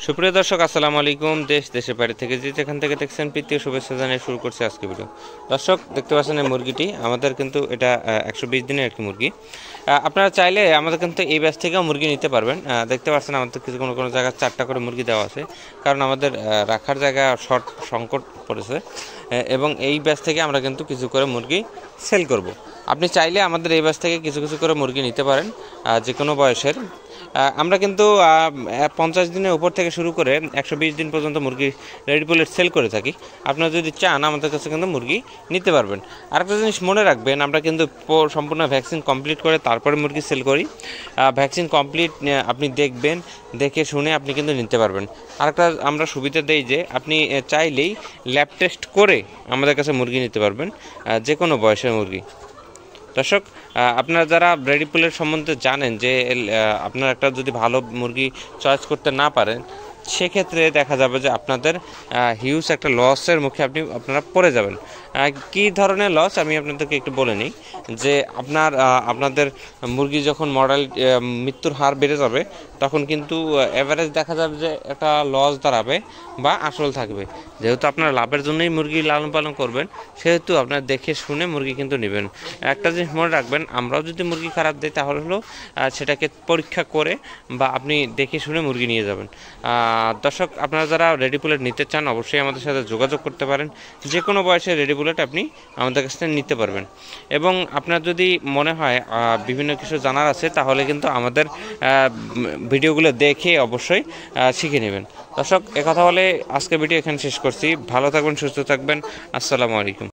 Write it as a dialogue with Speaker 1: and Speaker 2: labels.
Speaker 1: সুপ্রিয় দর্শক আসসালামু আলাইকুম। দেশের বাইরে থেকে যেখান থেকে দেখছেন প্রীতি শুভেচ্ছা জানিয়ে শুরু করছি আজকে ভিডিও। দর্শক দেখতে পাচ্ছেন এই মুরগিটি আমাদের কিন্তু এটা 120 দিনের একটি মুরগি। আপনারা চাইলে আমাদের কিন্তু এই ব্যাচ থেকেও মুরগি নিতে পারবেন। দেখতে পাচ্ছেন আমাদের কিছু কোনো জায়গায় 4টা করে মুরগি দেওয়া আছে, কারণ আমাদের রাখার জায়গা সংকট পড়েছে এবং এই ব্যাচ থেকে আমরা কিন্তু কিছু করে মুরগি সেল করব। আপনি চাইলে আমাদের এই ব্যাচ থেকে কিছু কিছু করে মুরগি নিতে পারেন যে কোনো বয়সের। আমরা কিন্তু 50 দিনের উপর থেকে শুরু করে 120 দিন পর্যন্ত মুরগি রেডি পোলেট সেল করে থাকি। আপনারা যদি চান আমাদের কাছে কিন্তু মুরগি নিতে পারবেন। আরেকটা জিনিস মনে রাখবেন, আমরা কিন্তু সম্পূর্ণ ভ্যাকসিন কমপ্লিট করে তারপরে মুরগি সেল করি। ভ্যাকসিন কমপ্লিট আপনি দেখবেন, দেখে শুনে আপনি কিন্তু নিতে পারবেন। আরেকটা আমরা সুবিধা দেই যে আপনি চাইলেই ল্যাব টেস্ট করে আমাদের কাছে মুরগি নিতে পারবেন, যে কোনো বয়সের মুরগি। দর্শক, আপনারা যারা রেডি পোলের সম্বন্ধে জানেন যে আপনারা একটা যদি ভালো মুরগি চয়েস করতে না পারেন, সেক্ষেত্রে দেখা যাবে যে আপনাদের হিউজ একটা লসের মুখে আপনারা পড়ে যাবেন। কী ধরনের লস আমি আপনাদেরকে একটু বলে নিই যে আপনাদের মুরগি যখন মৃত্যুর হার বেড়ে যাবে, তখন কিন্তু অ্যাভারেজ দেখা যাবে যে একটা লস দাঁড়াবে বা আসল থাকবে। যেহেতু আপনারা লাভের জন্যই মুরগি লালন পালন করবেন, সেহেতু আপনারা দেখে শুনে মুরগি কিন্তু নেবেন। একটা জিনিস মনে রাখবেন, আমরাও যদি মুরগি খারাপ দিই তাহলে সেটাকে পরীক্ষা করে বা আপনি দেখে শুনে মুরগি নিয়ে যাবেন। দর্শক, আপনারা যারা রেডি পোলেট নিতে চান অবশ্যই আমাদের সাথে যোগাযোগ করতে পারেন। যে কোনো বয়সের রেডি পোলেট আপনি আমাদের কাছ থেকে নিতে পারবেন। এবং আপনার যদি মনে হয় বিভিন্ন কিছু জানার আছে, তাহলে কিন্তু আমাদের ভিডিওগুলো দেখে অবশ্যই শিখে নেবেন। দর্শক, কথা বলে আজকের ভিডিও এখানে শেষ করছি। ভালো থাকবেন, সুস্থ থাকবেন। আসসালামু আলাইকুম।